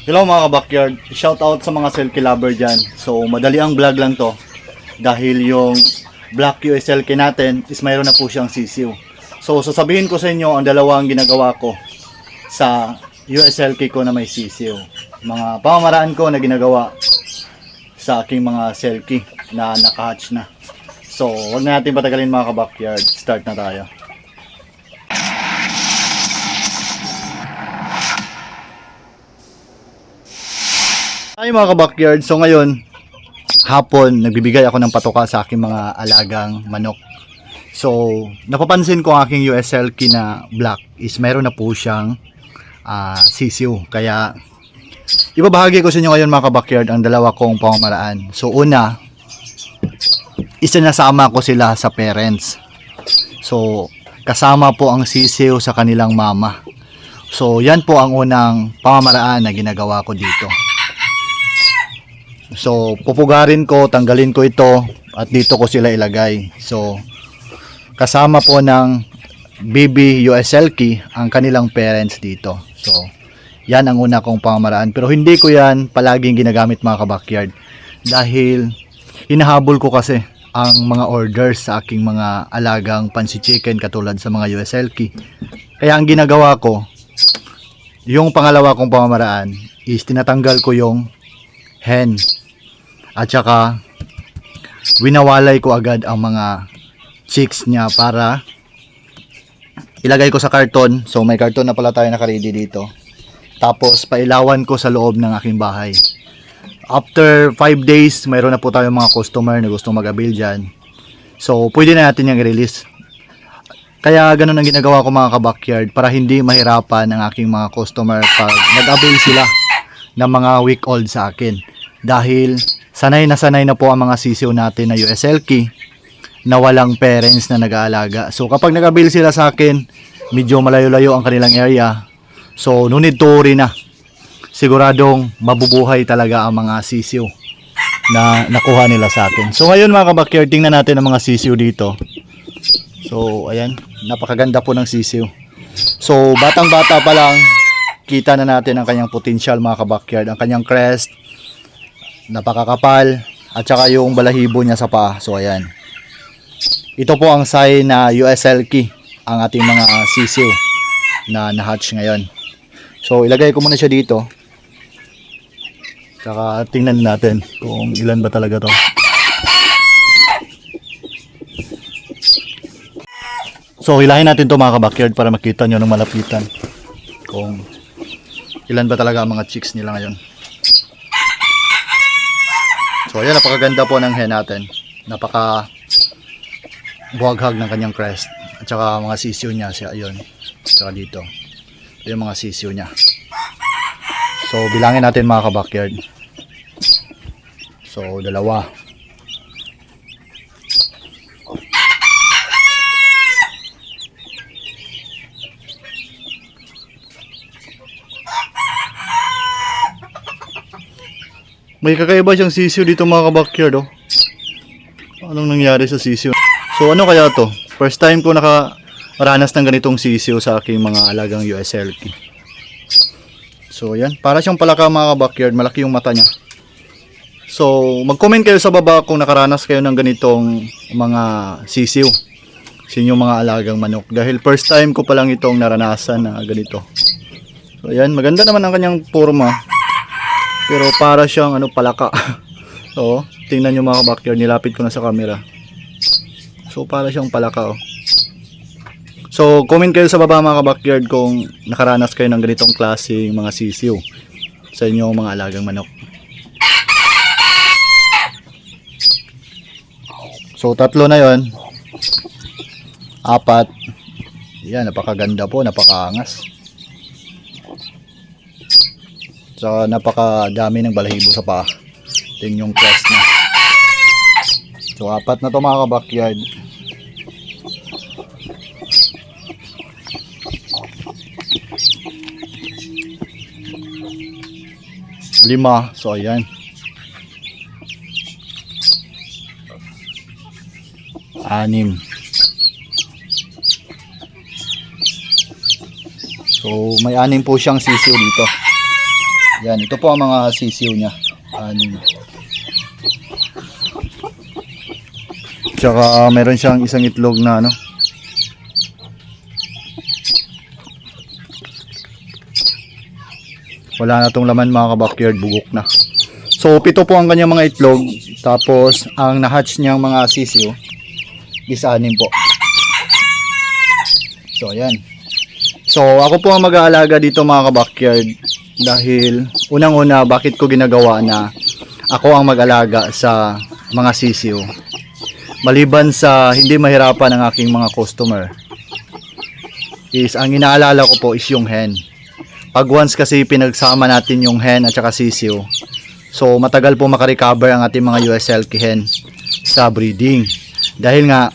Hello mga ka-backyard, shout out sa mga Selkie lover dyan. So madali ang vlog lang to dahil yung black US Selkie natin is mayroon na po siyang sisiw. So sasabihin ko sa inyo ang dalawang ginagawa ko sa US Selkie ko na may sisiw. Mga pamamaraan ko na ginagawa sa aking mga Selkie na naka-hatch na. So wag na natin patagalin mga ka-backyard, start na tayo. Ay mga ka-backyard, so ngayon hapon nagbibigay ako ng patoka sa aking mga alagang manok. So napapansin ko ang aking US Selkie na black is mayroon na po siyang sisiw. Kaya ibabahagi ko sa inyo ngayon mga ka-backyard ang dalawa kong pamamaraan. So una, isinasama ko sila sa parents. So kasama po ang sisiw sa kanilang mama. So yan po ang unang pamamaraan na ginagawa ko dito. So pupugarin ko, tanggalin ko ito at dito ko sila ilagay. So kasama po ng baby US Selkie ang kanilang parents dito. So yan ang una kong pamamaraan. Pero hindi ko yan palaging ginagamit mga ka-backyard dahil hinahabol ko kasi ang mga orders sa aking mga alagang pansi chicken katulad sa mga US Selkie. Kaya ang ginagawa ko, yung pangalawa kong pamamaraan is tinatanggal ko yung hen. At saka winawalay ko agad ang mga chicks niya para ilagay ko sa karton. So may karton na pala tayo naka-ready dito. Tapos pailawan ko sa loob ng aking bahay. After 5 days, mayroon na po tayong mga customer na gustong mag-avail dyan. So pwede na natin yung i-release. Kaya ganun ang ginagawa ko mga ka-backyard para hindi mahirapan ang aking mga customer pag nag-avail sila ng mga week old sa akin. Dahil sanay na po ang mga sisiw natin na US Selkie na walang parents na nag-aalaga. So kapag nag-avail sila sa akin, medyo malayo-layo ang kanilang area. So no need to worry na. Siguradong mabubuhay talaga ang mga sisiw na nakuha nila sa akin. So ngayon mga ka-backyard, tingnan natin ang mga sisiw dito. So ayan, napakaganda po ng sisiw. So batang-bata pa lang, kita na natin ang kanyang potential mga ka-backyard. Ang kanyang crest, napakakapal, at saka yung balahibo niya sa paa. So ayan, ito po ang sign na US Selkie ang ating mga sisiw na na-hatch ngayon. So ilagay ko muna siya dito, saka tingnan natin kung ilan ba talaga to. So hilahin natin to mga ka-backyard para makita nyo ng malapitan kung ilan ba talaga ang mga chicks nila ngayon. So ayan, napakaganda po ng hen natin. Napaka buhaghag ng kanyang crest. At saka mga sisiw niya siya, ayun. At saka dito. Ito yung mga sisiw niya. So bilangin natin mga ka-backyard. So dalawa. May kakaiba siyang sisiw dito mga ka-backyard, oh. Anong nangyari sa sisiw? So ano kaya to? First time ko nakaranas ng ganitong sisiw sa aking mga alagang US Selkie. So yan, para siyang palaka mga ka-backyard, malaki yung mata niya. So mag-comment kayo sa baba kung nakaranas kayo ng ganitong mga sisiw sa inyong mga alagang manok. Dahil first time ko pa lang itong naranasan na ganito. So yan, maganda naman ang kanyang forma. Pero para siyang palaka. So, tingnan nyo mga ka-backyard, nilapit ko na sa camera. So, para siyang palaka, oh. So, comment kayo sa baba mga ka-backyard kung nakaranas kayo ng ganitong klaseng mga sisiw sa inyong mga alagang manok. So, 3 na yon. 4. Yan, napakaganda po, napakaangas. So napakadami ng balahibo sa paa. Ito yung crest na. So 4 na to mga ka-backyard. Lima. So ayan. 6. So may 6 po siyang sisiw dito. Yan, ito po ang mga sisiw niya. Anim. Tsaka meron siyang isang itlog na ano. Wala na tong laman mga ka-backyard, bugok na. So 7 po ang kanyang mga itlog. Tapos ang na-hatch niyang mga sisiw is 6 po. So ayan. So ako po ang mag-aalaga dito mga ka-backyard. Dahil unang-una, bakit ko ginagawa na ako ang mag-alaga sa mga sisiw? Maliban sa hindi mahirapan ang aking mga customer, is ang inaalala ko po is yung hen. Pag once kasi pinagsama natin yung hen at saka sisiw, so matagal po makarecover ang ating mga USLK hen sa breeding. Dahil nga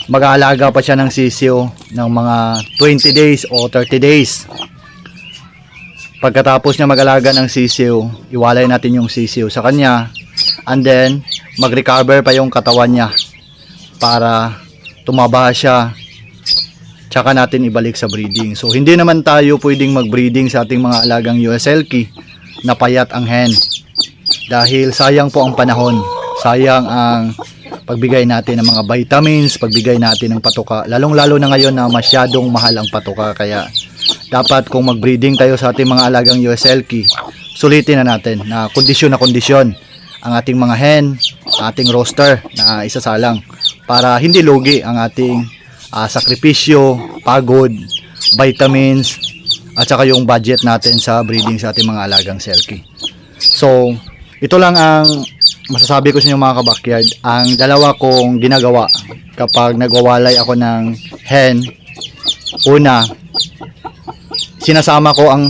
mag-aalaga pa siya ng sisiw ng mga 20 days o 30 days. Pagkatapos niya mag-alaga ng sisiw, iwalay natin yung sisiw sa kanya, and then mag-recover pa yung katawan niya para tumaba siya, tsaka natin ibalik sa breeding. So hindi naman tayo pwedeng mag-breeding sa ating mga alagang USLK na payat ang hen, dahil sayang po ang panahon, sayang ang pagbigay natin ng mga vitamins, pagbigay natin ng patuka, lalong-lalo na ngayon na masyadong mahal ang patuka. Kaya dapat kung mag-breeding tayo sa ating mga alagang USLK, sulitin na natin na kondisyon ang ating mga hen, ating roster na isasalang, para hindi lugi ang ating sakripisyo, pagod, vitamins, at saka yung budget natin sa breeding sa ating mga alagang selkie. So ito lang ang masasabi ko sa inyo mga ka-backyard. Ang dalawa kong ginagawa kapag nagwawalay ako ng hen, una, sinasama ko ang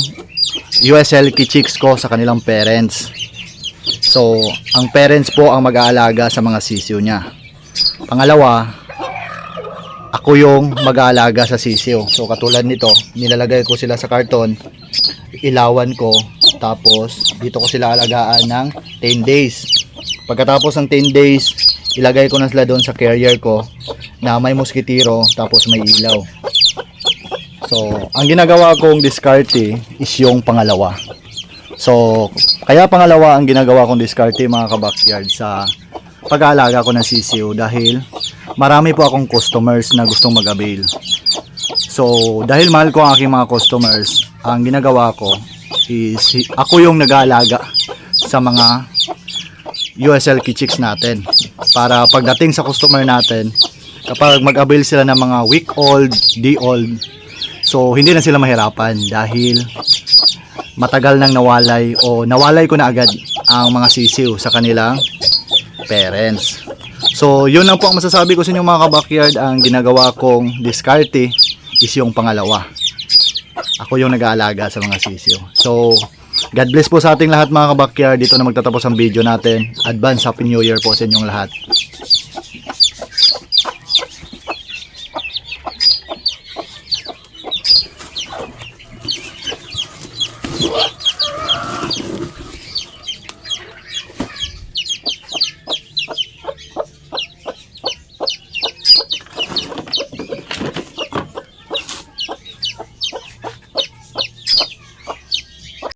USLK chicks ko sa kanilang parents. So ang parents po ang mag-aalaga sa mga sisiw niya. Pangalawa, ako yung mag-aalaga sa sisiw. So katulad nito, nilalagay ko sila sa karton, ilawan ko, tapos dito ko sila alagaan ng 10 days. Pagkatapos ng 10 days, ilagay ko na sila doon sa carrier ko na may mosquitero, tapos may ilaw. So ang ginagawa kong diskarte is yung pangalawa. So kaya pangalawa ang ginagawa kong diskarte mga ka-backyard sa pag-aalaga ko ng sisiw, dahil marami po akong customers na gustong mag-avail. So dahil mahal ko ang aking mga customers, ang ginagawa ko is ako yung nag-aalaga sa mga USLK chicks natin, para pagdating sa customer natin, kapag mag-avail sila ng mga week old, day old, so hindi na sila mahirapan dahil matagal nang nawalay o nawalay ko na agad ang mga sisiw sa kanilang parents. So yun lang po ang masasabi ko sa inyo mga ka-backyard. Ang ginagawa kong diskarte is yung pangalawa. Ako yung nag-aalaga sa mga sisiw. So God bless po sa ating lahat mga ka-backyard. Dito na magtatapos ang video natin. Advance Happy New Year po sa inyong lahat.